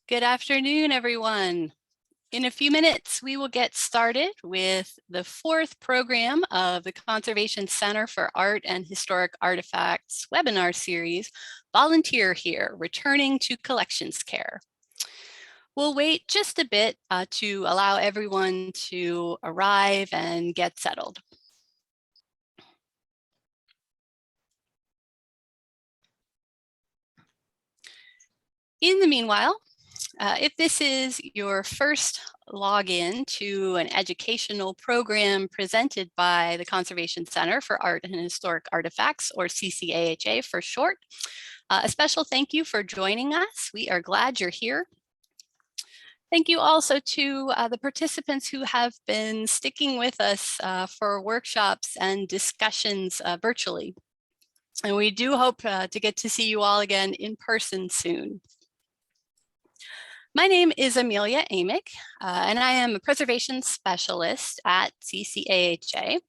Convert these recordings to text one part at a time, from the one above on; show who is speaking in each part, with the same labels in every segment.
Speaker 1: Good afternoon, everyone. In a few minutes, we will get started with the fourth program of the Conservation Center for Art and Historic Artifacts webinar series, Volunteer Here, Returning to Collections Care. We'll wait just a bit to allow everyone to arrive and get settled. In the meanwhile, if this is your first login to an educational program presented by the Conservation Center for Art and Historic Artifacts, or CCAHA for short, a special thank you for joining us. We are glad you're here. Thank you also to the participants who have been sticking with us for workshops and discussions virtually. And we do hope to get to see you all again in person soon. My name is Amelia Amick, and I am a preservation specialist at CCAHA.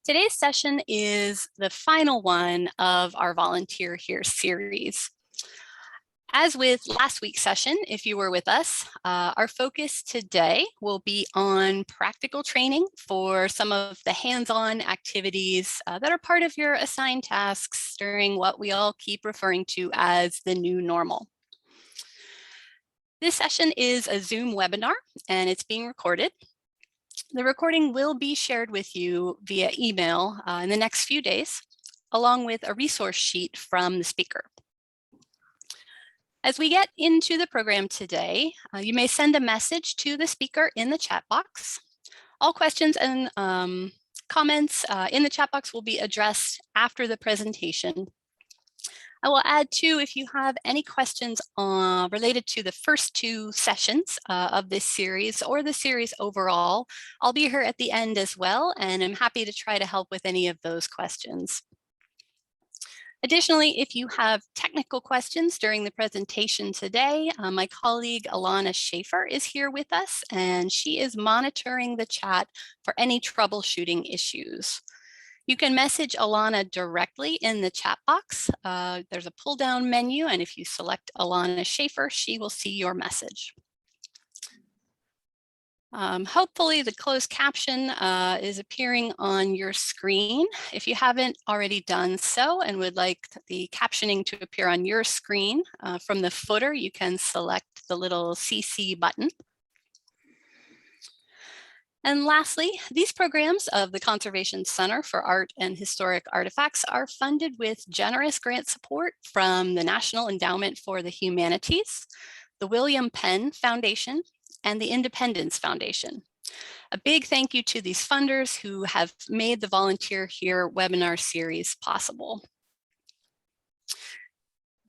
Speaker 1: Today's session is the final one of our Volunteer Here series. As with last week's session, if you were with us, our focus today will be on practical training for some of the hands-on activities that are part of your assigned tasks during what we all keep referring to as the new normal. This session is a Zoom webinar and it's being recorded. The recording will be shared with you via email in the next few days, along with a resource sheet from the speaker. As we get into the program today, you may send a message to the speaker in the chat box. All questions and comments in the chat box will be addressed after the presentation. I will add too, if you have any questions related to the first two sessions of this series or the series overall, I'll be here at the end as well, and I'm happy to try to help with any of those questions. Additionally, if you have technical questions during the presentation today, my colleague Alana Schaefer is here with us, and she is monitoring the chat for any troubleshooting issues. You can message Alana directly in the chat box. There's a pull down menu, and if you select Alana Schaefer, she will see your message. Hopefully the closed caption is appearing on your screen. If you haven't already done so and would like the captioning to appear on your screen, from the footer, you can select the little CC button. And lastly, these programs of the Conservation Center for Art and Historic Artifacts are funded with generous grant support from the National Endowment for the Humanities, the William Penn Foundation, and the Independence Foundation. A big thank you to these funders who have made the Volunteer Here webinar series possible.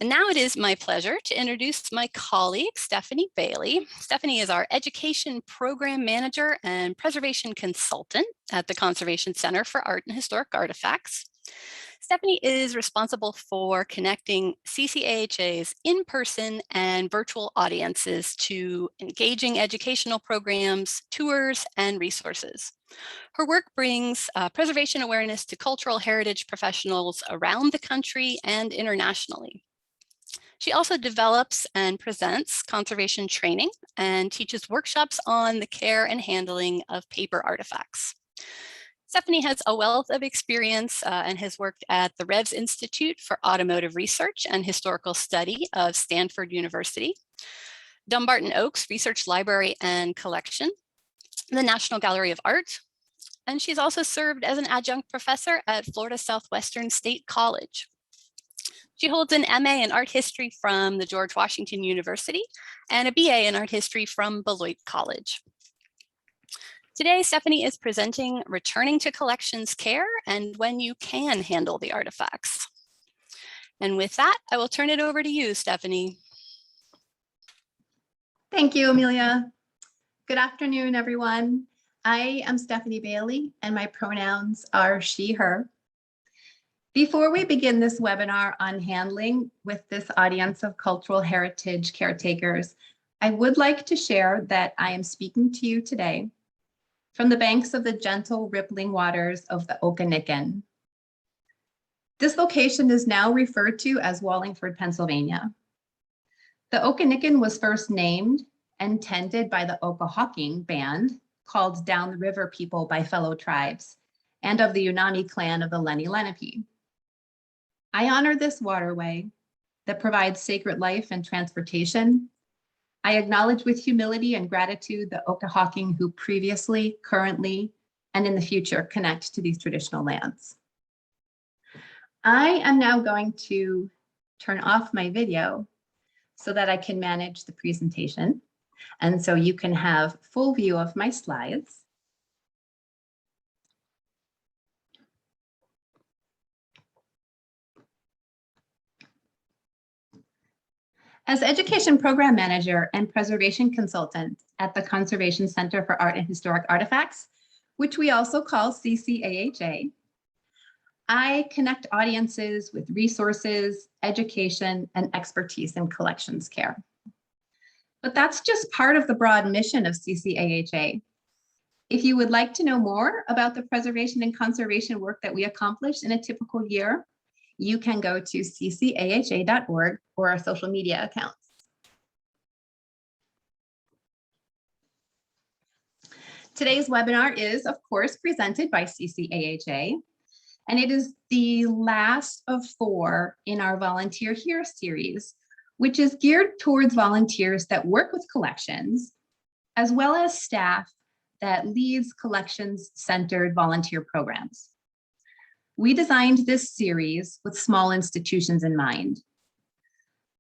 Speaker 1: And now it is my pleasure to introduce my colleague, Stephanie Bailey. Stephanie is our Education Program Manager and Preservation Consultant at the Conservation Center for Art and Historic Artifacts. Stephanie is responsible for connecting CCAHA's in-person and virtual audiences to engaging educational programs, tours, and resources. Her work brings preservation awareness to cultural heritage professionals around the country and internationally. She also develops and presents conservation training and teaches workshops on the care and handling of paper artifacts. Stephanie has a wealth of experience and has worked at the Revs Institute for Automotive Research and Historical Study of Stanford University, Dumbarton Oaks Research Library and Collection, the National Gallery of Art, and she's also served as an adjunct professor at Florida Southwestern State College. She holds an MA in art history from the George Washington University and a BA in art history from Beloit College. Today, Stephanie is presenting Returning to Collections Care and When You Can Handle the Artifacts. And with that, I will turn it over to you, Stephanie.
Speaker 2: Thank you, Amelia. Good afternoon, everyone. I am Stephanie Bailey, and my pronouns are she, her. Before we begin this webinar on handling with this audience of cultural heritage caretakers, I would like to share that I am speaking to you today from the banks of the gentle rippling waters of the Okanagan. This location is now referred to as Wallingford, Pennsylvania. The Okanagan was first named and tended by the Okahawking band, called Down the River People by fellow tribes, and of the Unani clan of the Lenni Lenape. I honor this waterway that provides sacred life and transportation. I acknowledge with humility and gratitude the Okahawking who previously, currently, and in the future connect to these traditional lands. I am now going to turn off my video so that I can manage the presentation. And so you can have full view of my slides. As Education Program Manager and Preservation Consultant at the Conservation Center for Art and Historic Artifacts, which we also call CCAHA, I connect audiences with resources, education, and expertise in collections care. But that's just part of the broad mission of CCAHA. If you would like to know more about the preservation and conservation work that we accomplish in a typical year, you can go to ccaha.org or our social media accounts. Today's webinar is, of course, presented by CCAHA, and it is the last of 4 in our Volunteer Here series, which is geared towards volunteers that work with collections, as well as staff that leads collections-centered volunteer programs. We designed this series with small institutions in mind.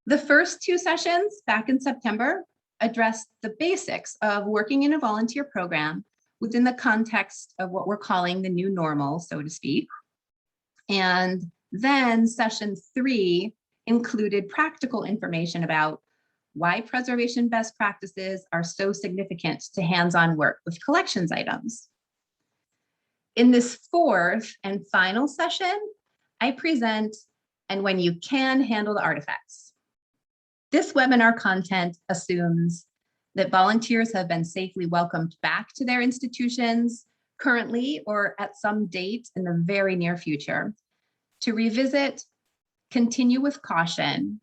Speaker 2: The first 2 sessions back in September addressed the basics of working in a volunteer program within the context of what we're calling the new normal, so to speak. And then session 3 included practical information about why preservation best practices are so significant to hands-on work with collections items. In this 4th and final session, I present and when you can handle the artifacts. This webinar content assumes that volunteers have been safely welcomed back to their institutions currently or at some date in the very near future to revisit, continue with caution,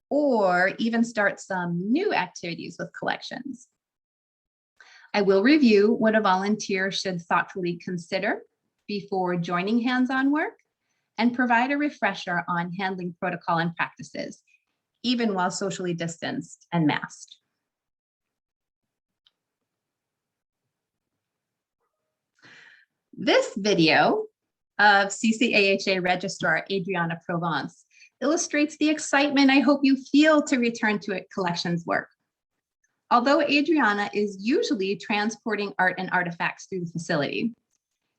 Speaker 2: or even start some new activities with collections. I will review what a volunteer should thoughtfully consider before joining hands-on work and provide a refresher on handling protocol and practices, even while socially distanced and masked. This video of CCAHA Registrar Adriana Provence illustrates the excitement I hope you feel to return to collections work. Although Adriana is usually transporting art and artifacts through the facility,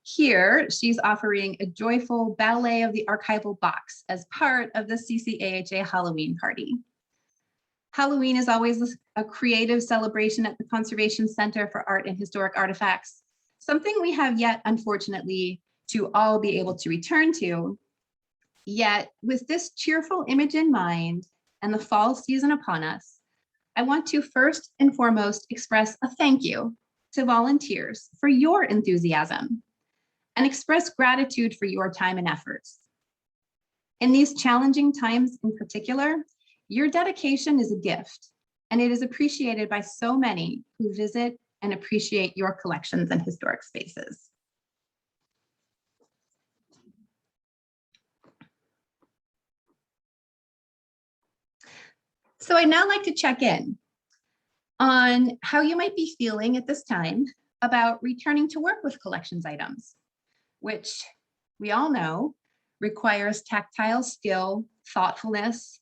Speaker 2: here she's offering a joyful ballet of the archival box as part of the CCAHA Halloween party. Halloween is always a creative celebration at the Conservation Center for Art and Historic Artifacts, something we have yet, unfortunately, to all be able to return to. Yet, with this cheerful image in mind and the fall season upon us, I want to first and foremost express a thank you to volunteers for your enthusiasm and express gratitude for your time and efforts. In these challenging times in particular, your dedication is a gift, and it is appreciated by so many who visit and appreciate your collections and historic spaces. So I'd now like to check in on how you might be feeling at this time about returning to work with collections items, which we all know requires tactile skill, thoughtfulness,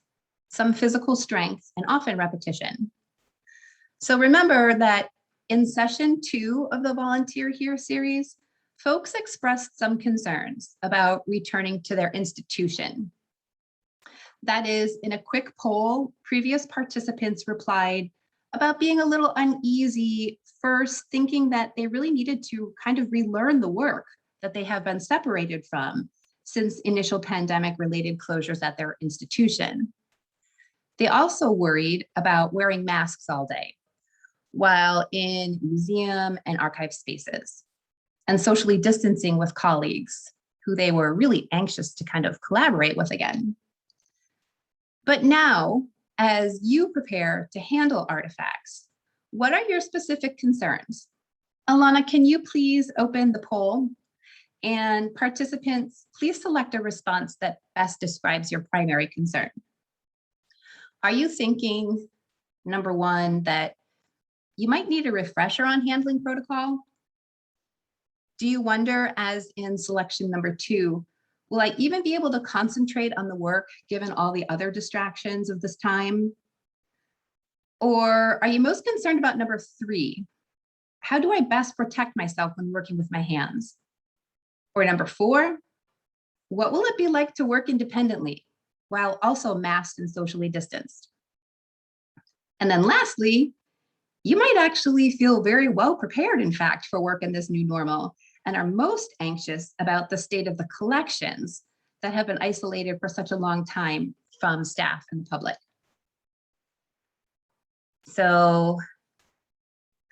Speaker 2: some physical strength, and often repetition. So remember that in session 2 of the Volunteer Here series, folks expressed some concerns about returning to their institution. That is, in a quick poll, previous participants replied about being a little uneasy first, thinking that they really needed to kind of relearn the work that they have been separated from since initial pandemic-related closures at their institution. They also worried about wearing masks all day while in museum and archive spaces, and socially distancing with colleagues who they were really anxious to kind of collaborate with again. But now, as you prepare to handle artifacts, what are your specific concerns? Alana, can you please open the poll? And participants, please select a response that best describes your primary concern. Are you thinking, number one, that you might need a refresher on handling protocol? Do you wonder, as in selection number 2, will I even be able to concentrate on the work given all the other distractions of this time? Or are you most concerned about number 3? How do I best protect myself when working with my hands? Or number 4, what will it be like to work independently while also masked and socially distanced? And then lastly, you might actually feel very well prepared, in fact, for work in this new normal and are most anxious about the state of the collections that have been isolated for such a long time from staff and the public. So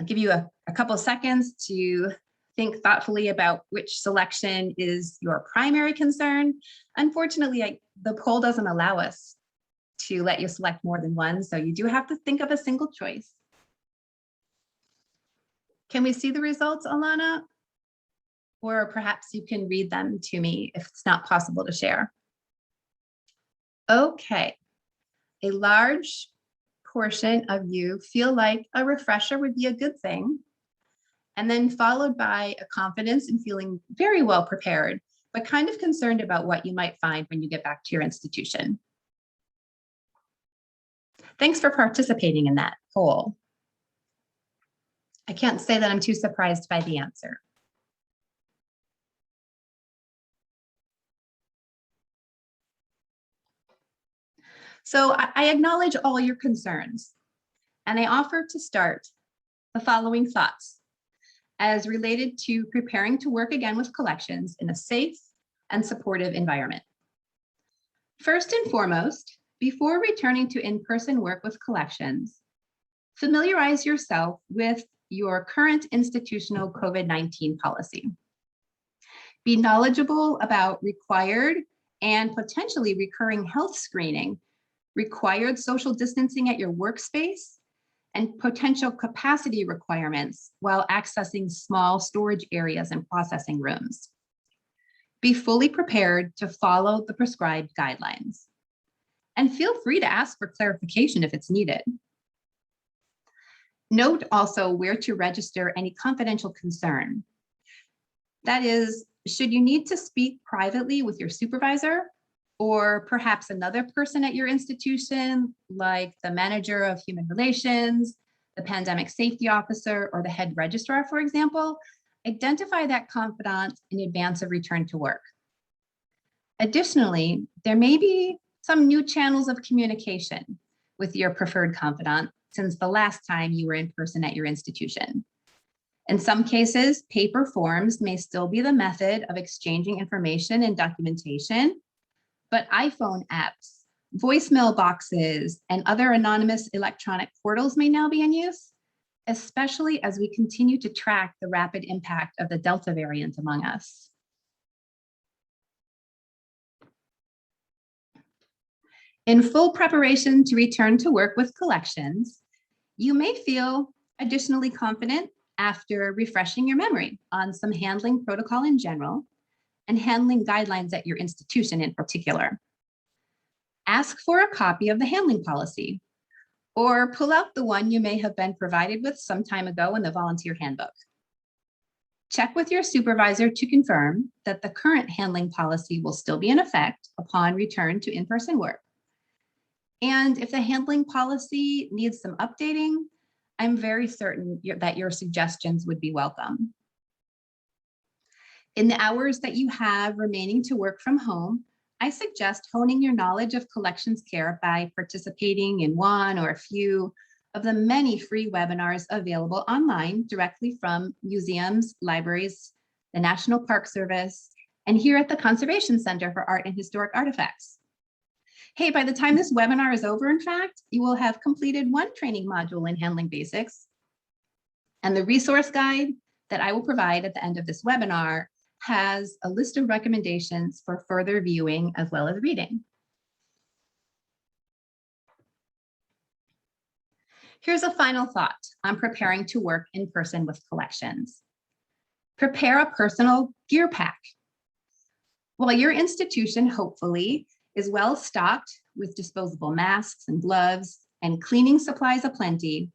Speaker 2: I'll give you a couple of seconds to think thoughtfully about which selection is your primary concern. Unfortunately, the poll doesn't allow us to let you select more than one, so you do have to think of a single choice. Can we see the results, Alana? Or perhaps you can read them to me if it's not possible to share. Okay, a large portion of you feel like a refresher would be a good thing, and then followed by a confidence in feeling very well prepared, but kind of concerned about what you might find when you get back to your institution. Thanks for participating in that poll. I can't say that I'm too surprised by the answer. So I acknowledge all your concerns, and I offer to start the following thoughts as related to preparing to work again with collections in a safe and supportive environment. First and foremost, before returning to in-person work with collections, familiarize yourself with your current institutional COVID-19 policy. Be knowledgeable about required and potentially recurring health screening, required social distancing at your workspace, and potential capacity requirements while accessing small storage areas and processing rooms. Be fully prepared to follow the prescribed guidelines. And feel free to ask for clarification if it's needed. Note also where to register any confidential concern. That is, should you need to speak privately with your supervisor or perhaps another person at your institution, like the manager of human relations, the pandemic safety officer, or the head registrar, for example, identify that confidant in advance of return to work. Additionally, there may be some new channels of communication with your preferred confidant since the last time you were in person at your institution. In some cases, paper forms may still be the method of exchanging information and documentation, but iPhone apps, voicemail boxes, and other anonymous electronic portals may now be in use, especially as we continue to track the rapid impact of the Delta variant among us. In full preparation to return to work with collections, you may feel additionally confident after refreshing your memory on some handling protocol in general and handling guidelines at your institution in particular. Ask for a copy of the handling policy or pull out the one you may have been provided with some time ago in the volunteer handbook. Check with your supervisor to confirm that the current handling policy will still be in effect upon return to in-person work. And if the handling policy needs some updating, I'm very certain that your suggestions would be welcome. In the hours that you have remaining to work from home, I suggest honing your knowledge of collections care by participating in one or a few of the many free webinars available online directly from museums, libraries, the National Park Service, and here at the Conservation Center for Art and Historic Artifacts. Hey, by the time this webinar is over, in fact, you will have completed one training module in handling basics. And the resource guide that I will provide at the end of this webinar has a list of recommendations for further viewing as well as reading. Here's a final thought on preparing to work in person with collections. Prepare a personal gear pack. While your institution hopefully is well stocked with disposable masks and gloves and cleaning supplies aplenty,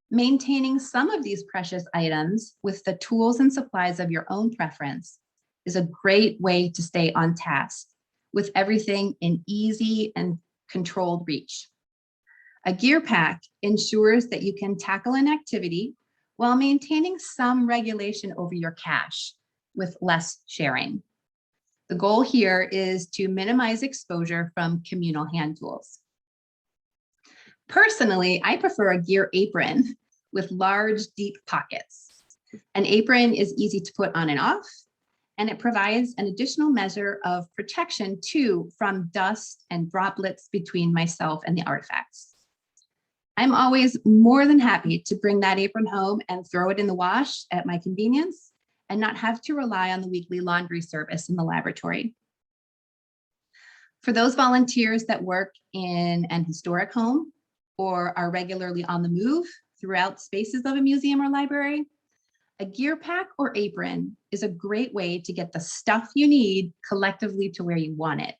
Speaker 2: maintaining some of these precious items with the tools and supplies of your own preference is a great way to stay on task with everything in easy and controlled reach. A gear pack ensures that you can tackle an activity while maintaining some regulation over your cache with less sharing. The goal here is to minimize exposure from communal hand tools. Personally, I prefer a gear apron with large, deep pockets. An apron is easy to put on and off, and it provides an additional measure of protection too from dust and droplets between myself and the artifacts. I'm always more than happy to bring that apron home and throw it in the wash at my convenience and not have to rely on the weekly laundry service in the laboratory. For those volunteers that work in an historic home or are regularly on the move throughout spaces of a museum or library, a gear pack or apron is a great way to get the stuff you need collectively to where you want it.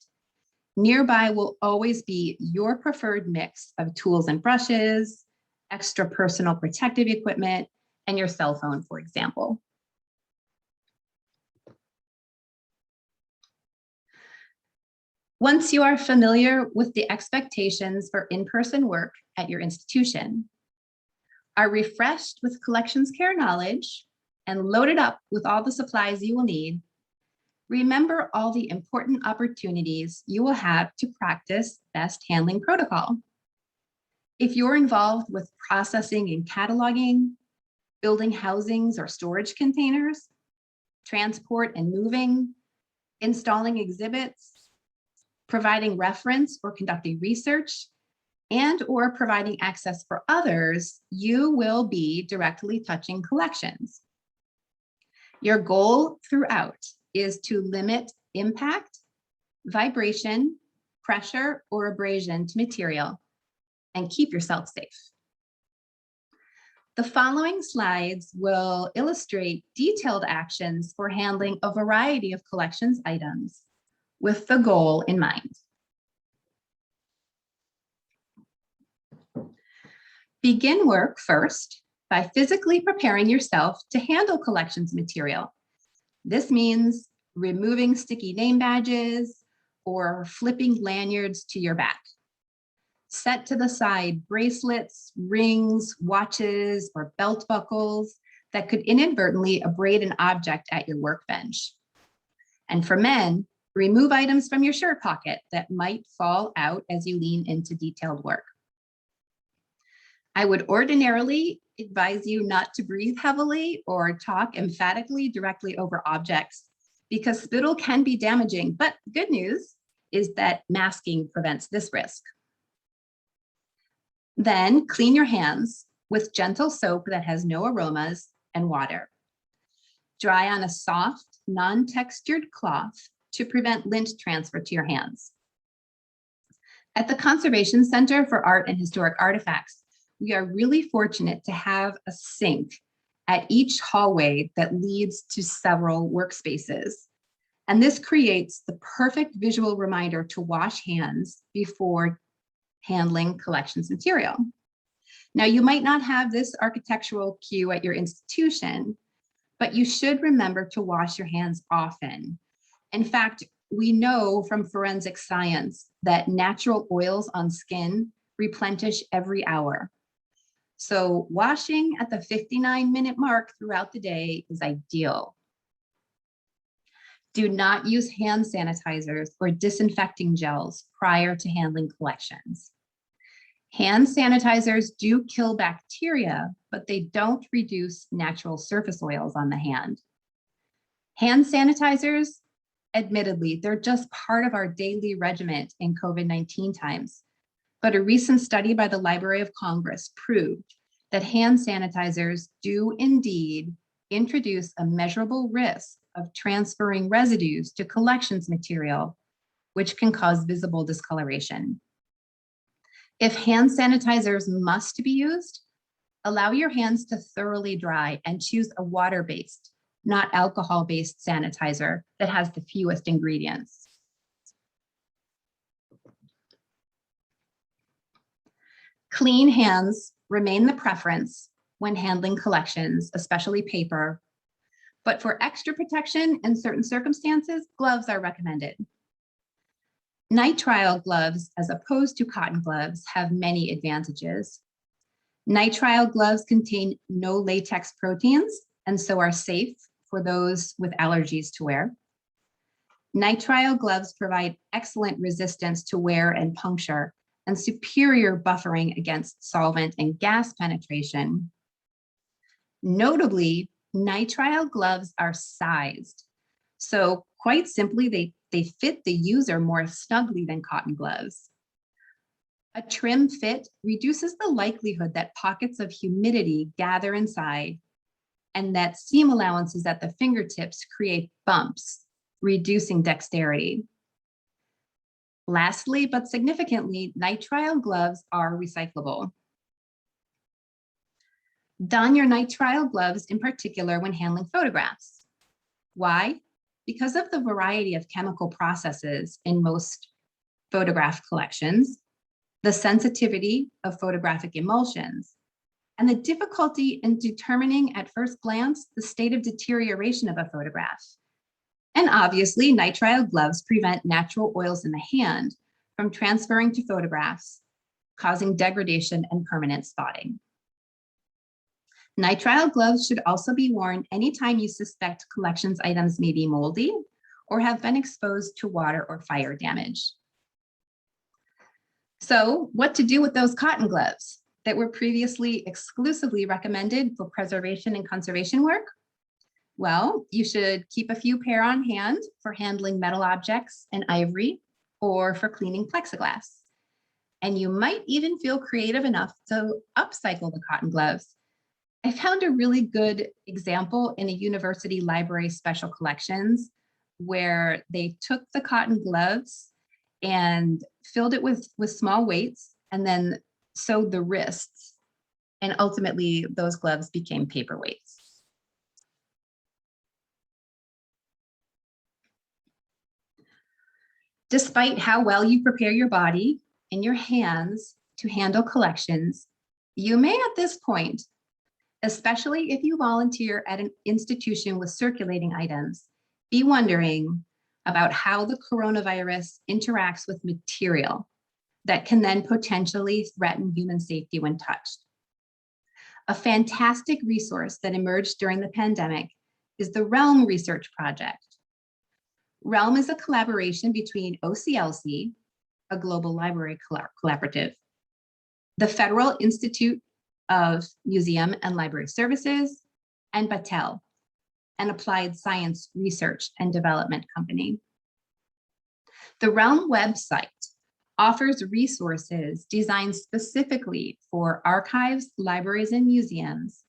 Speaker 2: Nearby will always be your preferred mix of tools and brushes, extra personal protective equipment, and your cell phone, for example. Once you are familiar with the expectations for in-person work at your institution, are refreshed with collections care knowledge, and loaded up with all the supplies you will need, remember all the important opportunities you will have to practice best handling protocol. If you're involved with processing and cataloging, building housings or storage containers, transport and moving, installing exhibits, providing reference or conducting research, and or providing access for others, you will be directly touching collections. Your goal throughout is to limit impact, vibration, pressure, or abrasion to material, and keep yourself safe. The following slides will illustrate detailed actions for handling a variety of collections items with the goal in mind. Begin work first by physically preparing yourself to handle collections material. This means removing sticky name badges or flipping lanyards to your back. Set to the side bracelets, rings, watches, or belt buckles that could inadvertently abrade an object at your workbench. And for men, remove items from your shirt pocket that might fall out as you lean into detailed work. I would ordinarily advise you not to breathe heavily or talk emphatically directly over objects because spittle can be damaging, but good news is that masking prevents this risk. Then clean your hands with gentle soap that has no aromas and water. Dry on a soft, non-textured cloth to prevent lint transfer to your hands. At the Conservation Center for Art and Historic Artifacts, we are really fortunate to have a sink at each hallway that leads to several workspaces. And this creates the perfect visual reminder to wash hands before handling collections material. Now, you might not have this architectural cue at your institution, but you should remember to wash your hands often. In fact, we know from forensic science that natural oils on skin replenish every hour. So washing at the 59-minute mark throughout the day is ideal. Do not use hand sanitizers or disinfecting gels prior to handling collections. Hand sanitizers do kill bacteria, but they don't reduce natural surface oils on the hand. Hand sanitizers, admittedly, they're just part of our daily regimen in COVID-19 times. But a recent study by the Library of Congress proved that hand sanitizers do indeed introduce a measurable risk of transferring residues to collections material, which can cause visible discoloration. If hand sanitizers must be used, Allow your hands to thoroughly dry and choose a water-based, not alcohol-based sanitizer that has the fewest ingredients. Clean hands remain the preference when handling collections, especially paper, but for extra protection in certain circumstances, gloves are recommended. Nitrile gloves, as opposed to cotton gloves, have many advantages. Nitrile gloves contain no latex proteins and so are safe for those with allergies to wear. Nitrile gloves provide excellent resistance to wear and puncture and superior buffering against solvent and gas penetration. Notably, nitrile gloves are sized. So quite simply, they fit the user more snugly than cotton gloves. A trim fit reduces the likelihood that pockets of humidity gather inside and that seam allowances at the fingertips create bumps, reducing dexterity. Lastly, but significantly, nitrile gloves are recyclable. Don your nitrile gloves in particular when handling photographs. Why? Because of the variety of chemical processes in most photograph collections, the sensitivity of photographic emulsions, and the difficulty in determining at first glance the state of deterioration of a photograph. And obviously, nitrile gloves prevent natural oils in the hand from transferring to photographs, causing degradation and permanent spotting. Nitrile gloves should also be worn anytime you suspect collections items may be moldy or have been exposed to water or fire damage. So, what to do with those cotton gloves that were previously exclusively recommended for preservation and conservation work? Well, you should keep a few pair on hand for handling metal objects and ivory or for cleaning plexiglass. And you might even feel creative enough to upcycle the cotton gloves. I found a really good example in a university library special collections where they took the cotton gloves and filled it with small weights and then sewed the wrists. And ultimately, those gloves became paperweights. Despite how well you prepare your body and your hands to handle collections, you may at this point, especially if you volunteer at an institution with circulating items, be wondering about how the coronavirus interacts with material that can then potentially threaten human safety when touched. A fantastic resource that emerged during the pandemic is the REALM Research Project. REALM is a collaboration between OCLC, a global library collaborative, the Federal Institute of Museum and Library Services, and Battelle, an applied science research and development company. The REALM website offers resources designed specifically for archives, libraries, and museums,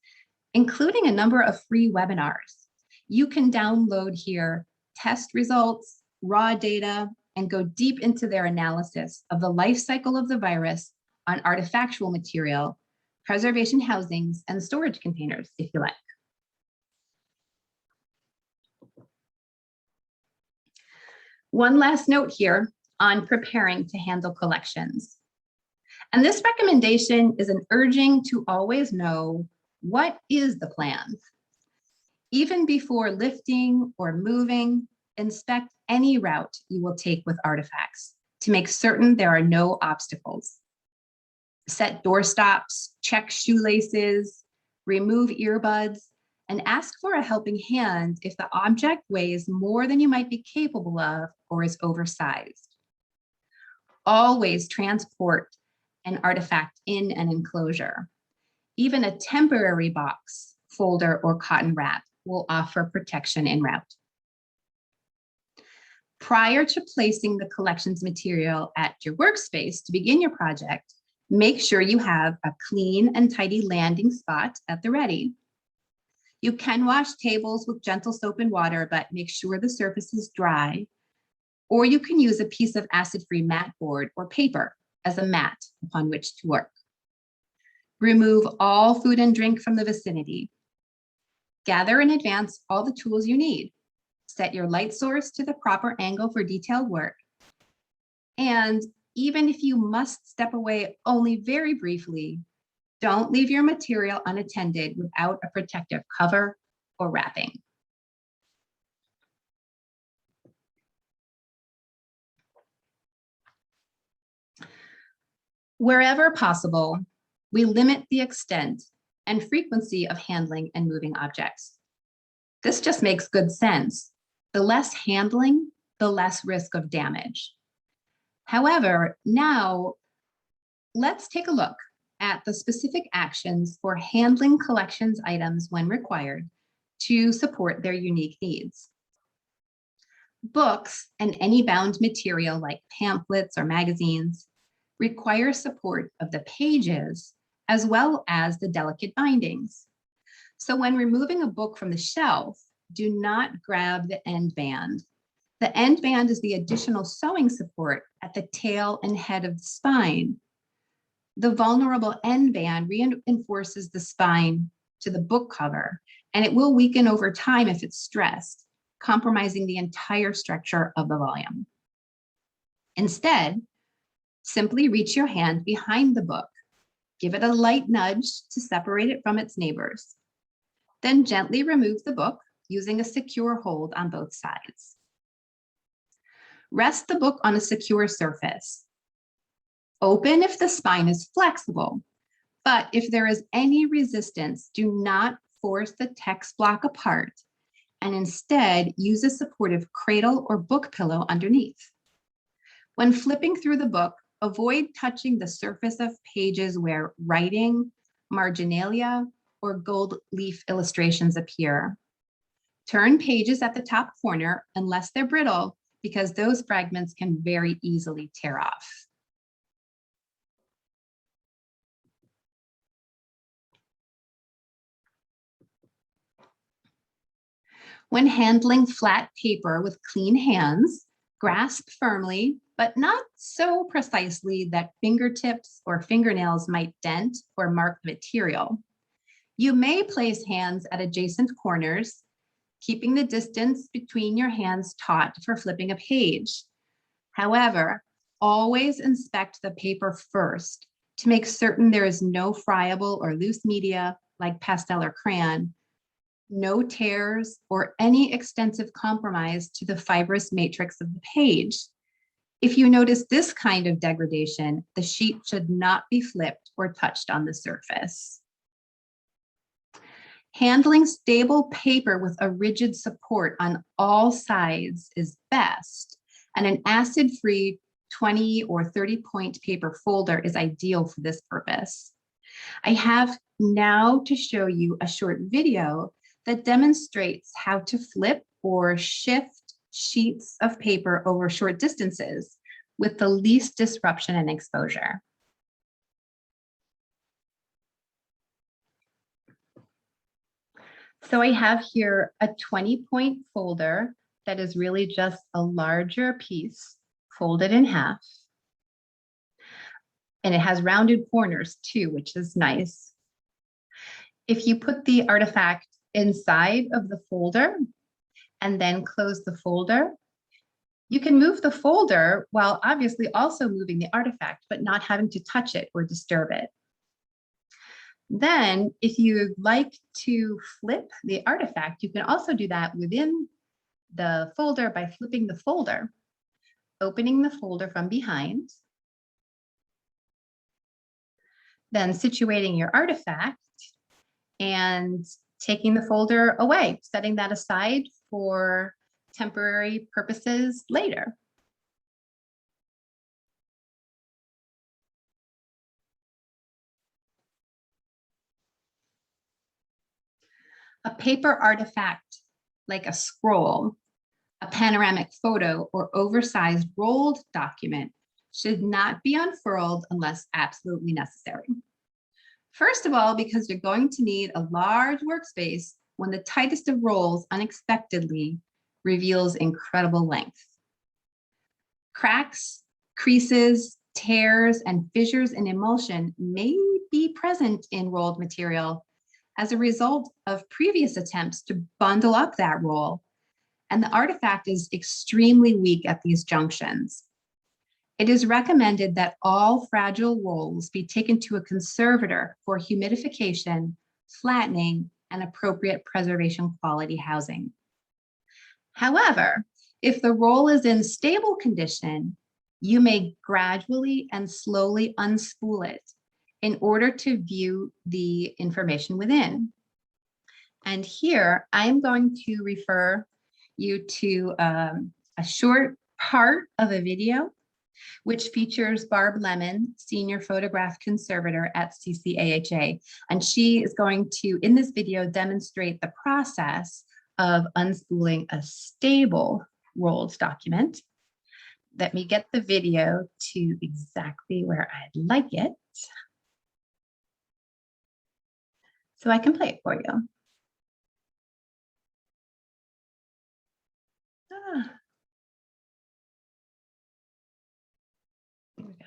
Speaker 2: including a number of free webinars. You can download here test results, raw data, and go deep into their analysis of the life cycle of the virus on artifactual material, preservation housings, and storage containers, if you like. One last note here on preparing to handle collections. And this recommendation is an urging to always know what is the plan. Even before lifting or moving, inspect any route you will take with artifacts to make certain there are no obstacles. Set doorstops, check shoelaces, remove earbuds, and ask for a helping hand if the object weighs more than you might be capable of or is oversized. Always transport an artifact in an enclosure. Even a temporary box, folder, or cotton wrap will offer protection en route. Prior to placing the collections material at your workspace to begin your project, make sure you have a clean and tidy landing spot at the ready. You can wash tables with gentle soap and water, but make sure the surface is dry. Or you can use a piece of acid-free matboard or paper as a mat upon which to work. Remove all food and drink from the vicinity. Gather in advance all the tools you need. Set your light source to the proper angle for detailed work. And even if you must step away only very briefly, don't leave your material unattended without a protective cover or wrapping. Wherever possible, we limit the extent and frequency of handling and moving objects. This just makes good sense. The less handling, the less risk of damage. However, now let's take a look at the specific actions for handling collections items when required to support their unique needs. Books and any bound material like pamphlets or magazines require support of the pages as well as the delicate bindings. So when removing a book from the shelf, do not grab the end band. The end band is the additional sewing support at the tail and head of the spine. The vulnerable end band reinforces the spine to the book cover, and it will weaken over time if it's stressed, compromising the entire structure of the volume. Instead, simply reach your hand behind the book. Give it a light nudge to separate it from its neighbors. Then gently remove the book using a secure hold on both sides. Rest the book on a secure surface. Open if the spine is flexible, but if there is any resistance, do not force the text block apart and instead use a supportive cradle or book pillow underneath. When flipping through the book, avoid touching the surface of pages where writing, marginalia, or gold leaf illustrations appear. Turn pages at the top corner unless they're brittle, because those fragments can very easily tear off. When handling flat paper with clean hands, grasp firmly, but not so precisely that fingertips or fingernails might dent or mark the material. You may place hands at adjacent corners, keeping the distance between your hands taut for flipping a page. However, always inspect the paper first to make certain there is no friable or loose media like pastel or crayon, no tears, or any extensive compromise to the fibrous matrix of the page. If you notice this kind of degradation, the sheet should not be flipped or touched on the surface. Handling stable paper with a rigid support on all sides is best, and an acid-free 20 or 30-point paper folder is ideal for this purpose. I have now to show you a short video that demonstrates how to flip or shift sheets of paper over short distances with the least disruption and exposure. So I have here a 20-point folder that is really just a larger piece folded in half. And it has rounded corners too, which is nice. If you put the artifact inside of the folder and then close the folder, you can move the folder while obviously also moving the artifact, but not having to touch it or disturb it. Then if you'd like to flip the artifact, you can also do that within the folder by flipping the folder, opening the folder from behind, then situating your artifact and taking the folder away, setting that aside for temporary purposes later. A paper artifact like a scroll, a panoramic photo, or oversized rolled document should not be unfurled unless absolutely necessary. First of all, because you're going to need a large workspace when the tightest of rolls unexpectedly reveals incredible length. Cracks, creases, tears, and fissures in emulsion may be present in rolled material as a result of previous attempts to bundle up that roll, and the artifact is extremely weak at these junctions. It is recommended that all fragile rolls be taken to a conservator for humidification, flattening, and appropriate preservation quality housing. However, if the roll is in stable condition, you may gradually and slowly unspool it in order to view the information within. And here I'm going to refer you to a short part of a video which features Barb Lemon, Senior Photograph Conservator at CCAHA. And she is going to, in this video, demonstrate the process of unspooling a stable rolled document. Let me get the video to exactly where I'd like it, so I can play it for you. Here we go.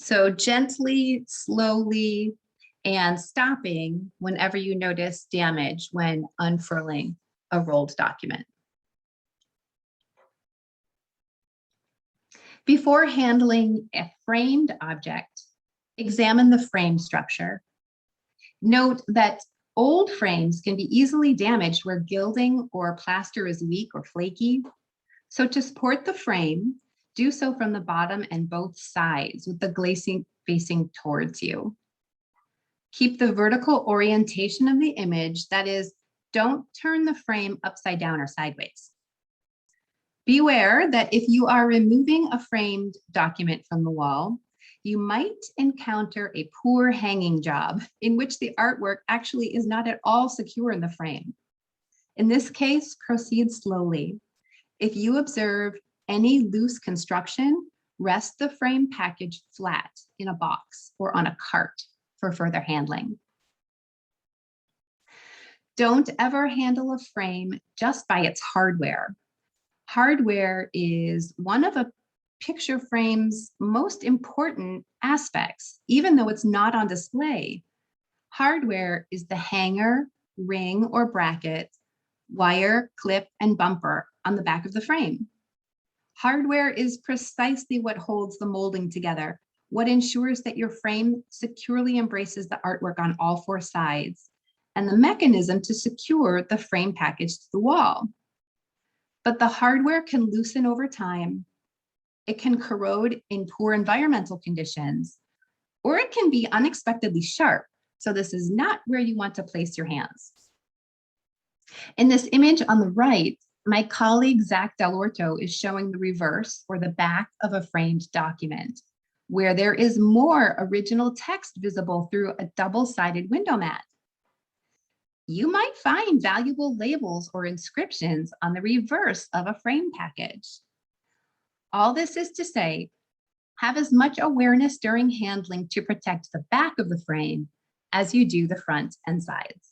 Speaker 2: So gently, slowly, and stopping whenever you notice damage when unfurling a rolled document. Before handling a framed object, examine the frame structure. Note that old frames can be easily damaged where gilding or plaster is weak or flaky. So to support the frame, do so from the bottom and both sides with the glazing facing towards you. Keep the vertical orientation of the image, that is, don't turn the frame upside down or sideways. Beware that if you are removing a framed document from the wall, you might encounter a poor hanging job in which the artwork actually is not at all secure in the frame. In this case, proceed slowly. If you observe any loose construction, rest the frame package flat in a box or on a cart for further handling. Don't ever handle a frame just by its hardware. Hardware is one of a picture frame's most important aspects, even though it's not on display. Hardware is the hanger, ring, or bracket, wire, clip, and bumper on the back of the frame. Hardware is precisely what holds the molding together, what ensures that your frame securely embraces the artwork on all four sides, and the mechanism to secure the frame package to the wall. But the hardware can loosen over time, it can corrode in poor environmental conditions, or it can be unexpectedly sharp. So this is not where you want to place your hands. In this image on the right, my colleague Zach Dell'Orto is showing the reverse or the back of a framed document, where there is more original text visible through a double-sided window mat. You might find valuable labels or inscriptions on the reverse of a frame package. All this is to say, have as much awareness during handling to protect the back of the frame as you do the front and sides.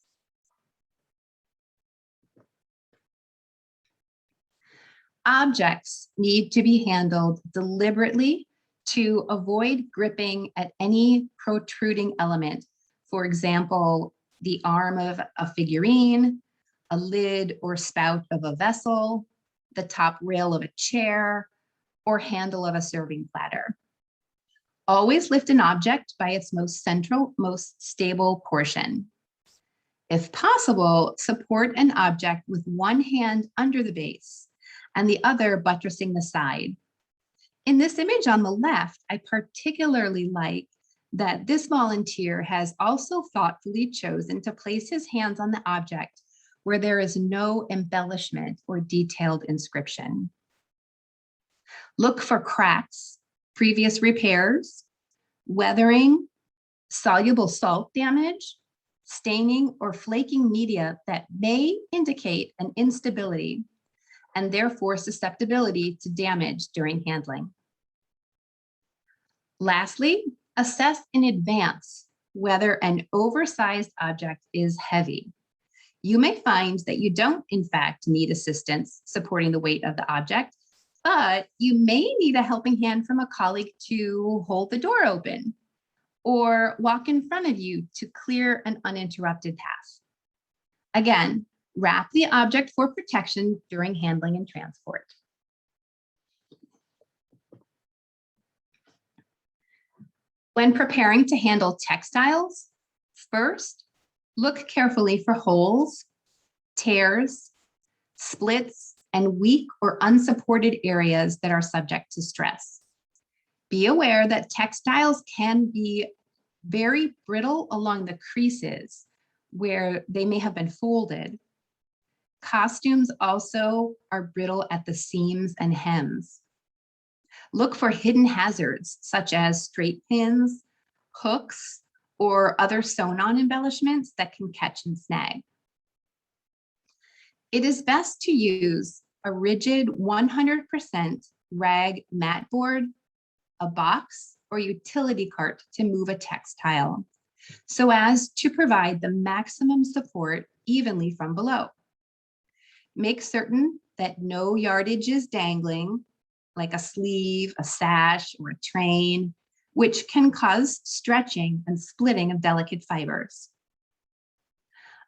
Speaker 2: Objects need to be handled deliberately to avoid gripping at any protruding element. For example, the arm of a figurine, a lid or spout of a vessel, the top rail of a chair, or handle of a serving platter. Always lift an object by its most central, most stable portion. If possible, support an object with one hand under the base and the other buttressing the side. In this image on the left, I particularly like that this volunteer has also thoughtfully chosen to place his hands on the object where there is no embellishment or detailed inscription. Look for cracks, previous repairs, weathering, soluble salt damage, staining, or flaking media that may indicate an instability and therefore susceptibility to damage during handling. Lastly, assess in advance whether an oversized object is heavy. You may find that you don't, in fact, need assistance supporting the weight of the object, but you may need a helping hand from a colleague to hold the door open or walk in front of you to clear an uninterrupted path. Again, wrap the object for protection during handling and transport. When preparing to handle textiles, first, look carefully for holes, tears, splits, and weak or unsupported areas that are subject to stress. Be aware that textiles can be very brittle along the creases where they may have been folded. Costumes also are brittle at the seams and hems. Look for hidden hazards such as straight pins, hooks, or other sewn-on embellishments that can catch and snag. It is best to use a rigid 100% rag matboard, a box, or utility cart to move a textile, so as to provide the maximum support evenly from below. Make certain that no yardage is dangling, like a sleeve, a sash, or a train, which can cause stretching and splitting of delicate fibers.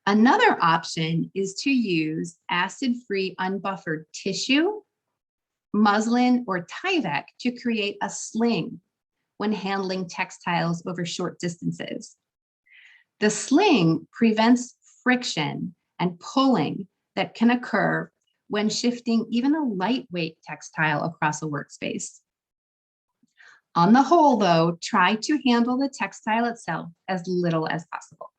Speaker 2: Another option is to use acid-free unbuffered tissue, muslin, or Tyvek to create a sling when handling textiles over short distances. The sling prevents friction and pulling that can occur when shifting even a lightweight textile across a workspace. On the whole, though, try to handle the textile itself as little as possible.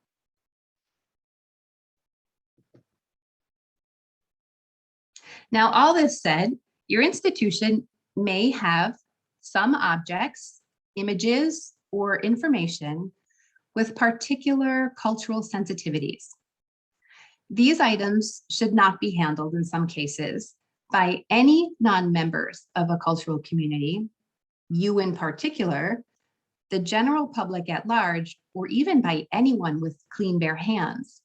Speaker 2: Now, all this said, your institution may have some objects, images, or information with particular cultural sensitivities. These items should not be handled in some cases by any non-members of a cultural community, you in particular, the general public at large, or even by anyone with clean, bare hands.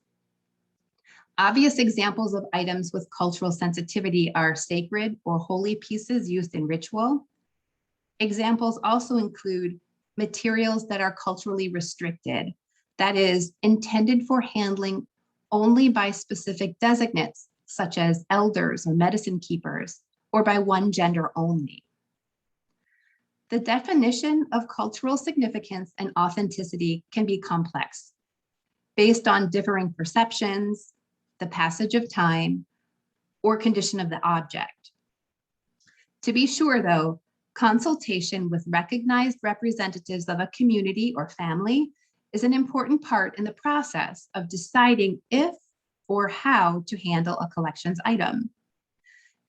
Speaker 2: Obvious examples of items with cultural sensitivity are sacred or holy pieces used in ritual. Examples also include materials that are culturally restricted, that is, intended for handling only by specific designates, such as elders or medicine keepers, or by one gender only. The definition of cultural significance and authenticity can be complex, based on differing perceptions, the passage of time, or condition of the object. To be sure, though, consultation with recognized representatives of a community or family is an important part in the process of deciding if or how to handle a collections item.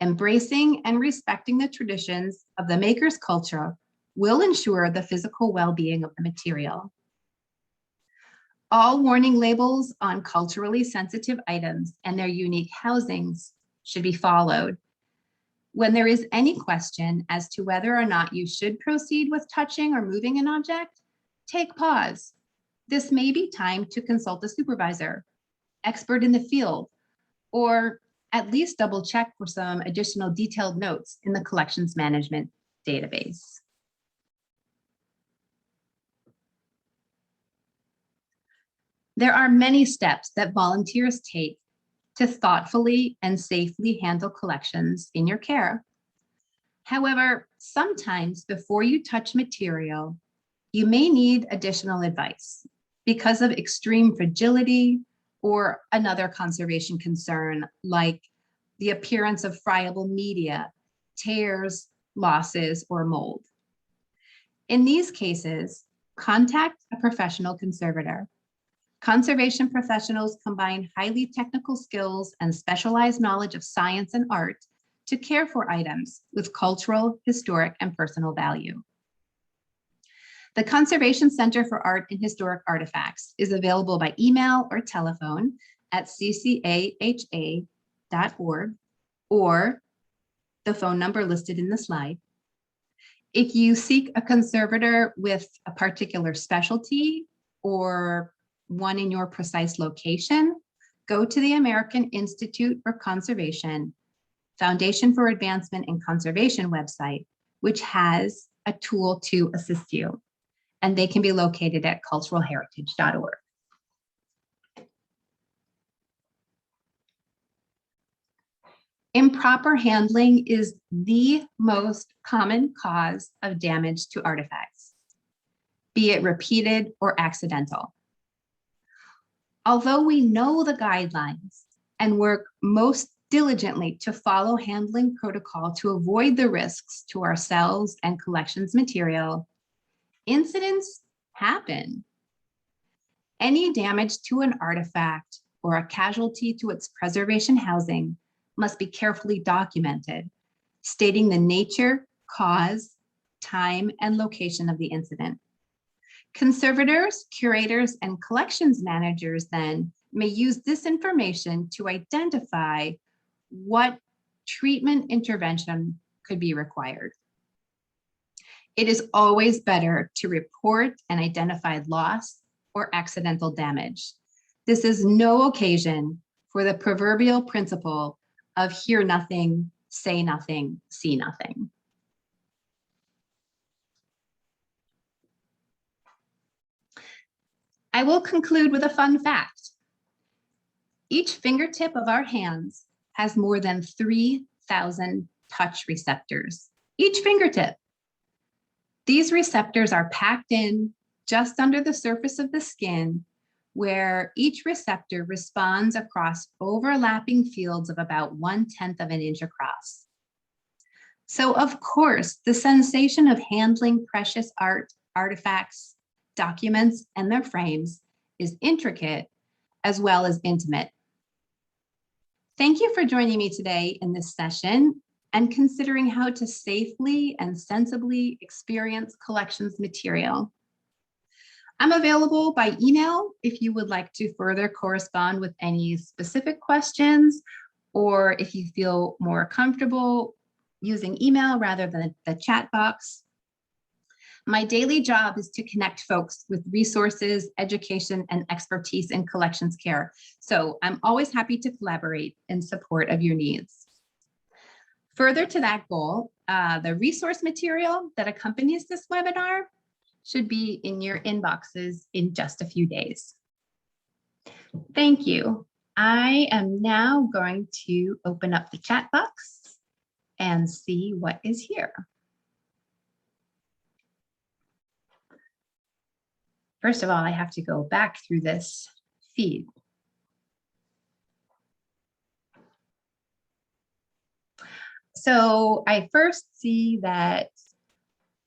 Speaker 2: Embracing and respecting the traditions of the maker's culture will ensure the physical well-being of the material. All warning labels on culturally sensitive items and their unique housings should be followed. When there is any question as to whether or not you should proceed with touching or moving an object, take pause. This may be time to consult a supervisor, expert in the field, or at least double check for some additional detailed notes in the collections management database. There are many steps that volunteers take to thoughtfully and safely handle collections in your care. However, sometimes before you touch material, you may need additional advice because of extreme fragility or another conservation concern like the appearance of friable media, tears, losses, or mold. In these cases, contact a professional conservator. Conservation professionals combine highly technical skills and specialized knowledge of science and art to care for items with cultural, historic, and personal value. The Conservation Center for Art and Historic Artifacts is available by email or telephone at ccaha.org or the phone number listed in the slide. If you seek a conservator with a particular specialty or one in your precise location, go to the American Institute for Conservation, Foundation for Advancement in Conservation website, which has a tool to assist you, and they can be located at culturalheritage.org. Improper handling is the most common cause of damage to artifacts, be it repeated or accidental. Although we know the guidelines and work most diligently to follow handling protocol to avoid the risks to ourselves and collections material, incidents happen. Any damage to an artifact or a casualty to its preservation housing must be carefully documented, stating the nature, cause, time, and location of the incident. Conservators, curators, and collections managers then may use this information to identify what treatment intervention could be required. It is always better to report an identified loss or accidental damage. This is no occasion for the proverbial principle of hear nothing, say nothing, see nothing. I will conclude with a fun fact. Each fingertip of our hands has more than 3,000 touch receptors. Each fingertip. These receptors are packed in just under the surface of the skin, where each receptor responds across overlapping fields of about 1/10 of an inch across. So of course, the sensation of handling precious art, artifacts, documents, and their frames is intricate as well as intimate. Thank you for joining me today in this session and considering how to safely and sensibly experience collections material. I'm available by email if you would like to further correspond with any specific questions, or if you feel more comfortable using email rather than the chat box. My daily job is to connect folks with resources, education, and expertise in collections care. So I'm always happy to collaborate in support of your needs. Further to that goal, the resource material that accompanies this webinar should be in your inboxes in just a few days. Thank you. I am now going to open up the chat box and see what is here. First of all, I have to go back through this feed. So I first see that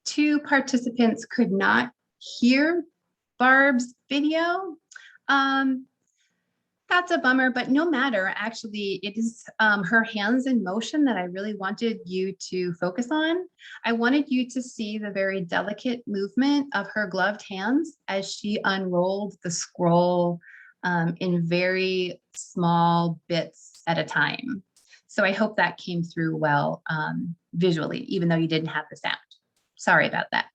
Speaker 2: 2 participants could not hear Barb's video. That's a bummer, but no matter. Actually, it is her hands in motion that I really wanted you to focus on. I wanted you to see the very delicate movement of her gloved hands as she unrolled the scroll in very small bits at a time. So I hope that came through well visually, even though you didn't have the sound. Sorry about that.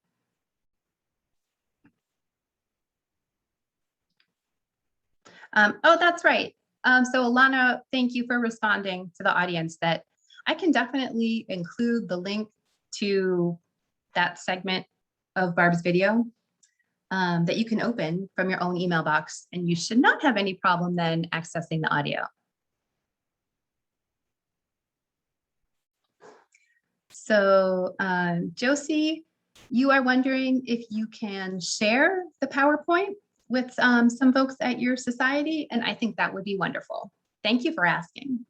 Speaker 2: Oh, that's right. So Alana, thank you for responding to the audience that I can definitely include the link to that segment of Barb's video that you can open from your own email box, and you should not have any problem then accessing the audio. So Josie, you are wondering if you can share the PowerPoint with some folks at your society, and I think that would be wonderful. Thank you for asking.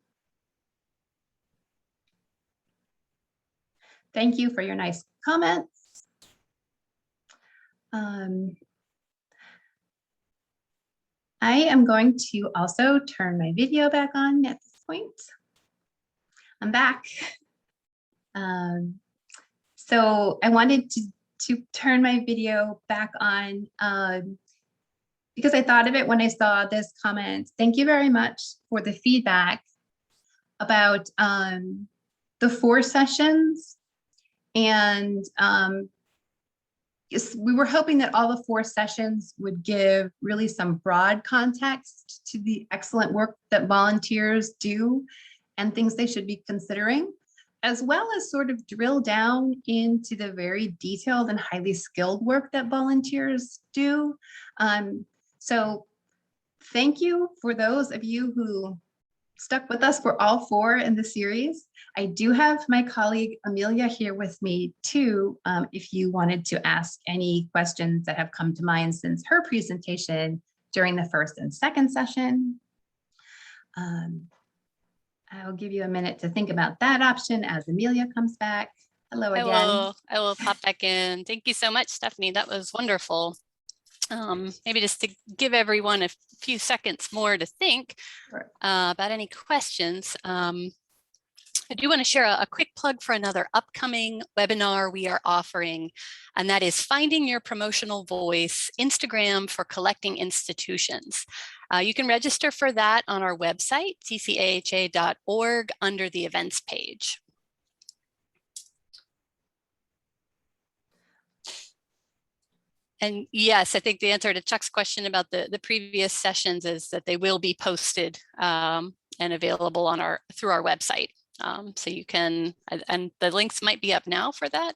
Speaker 2: Thank you for your nice comments. I am going to also turn my video back on at this point. I'm back. So I wanted to turn my video back on because I thought of it when I saw this comment. Thank you very much for the feedback about the 4 sessions. And we were hoping that all the 4 sessions would give really some broad context to the excellent work that volunteers do and things they should be considering, as well as sort of drill down into the very detailed and highly skilled work that volunteers do. So thank you for those of you who stuck with us for all 4 in the series. I do have my colleague Amelia here with me too, if you wanted to ask any questions that have come to mind since her presentation during the 1st and 2nd session. I'll give you a minute to think about that option as Amelia comes back. Hello again.
Speaker 1: I will pop back in. Thank you so much, Stephanie. That was wonderful. Maybe just to give everyone a few seconds more to think about any questions. I do want to share a quick plug for another upcoming webinar we are offering, and that is Finding Your Promotional Voice, Instagram for Collecting Institutions. You can register for that on our website, tcaha.org, under the events page. And yes, I think the answer to Chuck's question about the previous sessions is that they will be posted and available on through our website. So you can, and the links might be up now for that.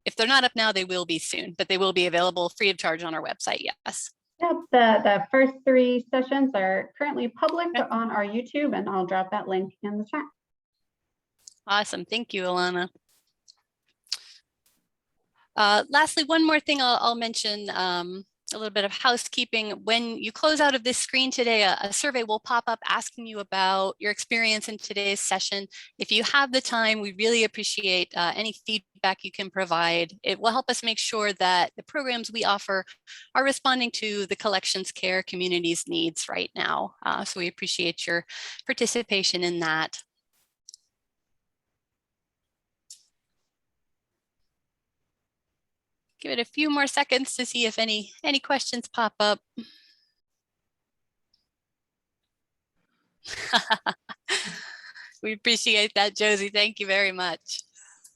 Speaker 1: If they're not up now, they will be soon, but they will be available free of charge on our website, yes.
Speaker 3: Yep, the first 3 sessions are currently public on our YouTube, and I'll drop that link in the chat.
Speaker 1: Awesome, thank you, Alana. Lastly, one more thing I'll mention, a little bit of housekeeping. When you close out of this screen today, a survey will pop up asking you about your experience in today's session. If you have the time, we really appreciate any feedback you can provide. It will help us make sure that the programs we offer are responding to the collections care community's needs right now. So we appreciate your participation in that. Give it a few more seconds to see if any questions pop up. We appreciate that, Josie. Thank you very much.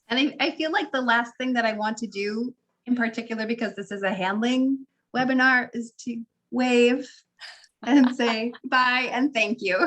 Speaker 2: And I feel like the last thing that I want to do in particular, because this is a handling webinar, is to wave and say bye and thank you.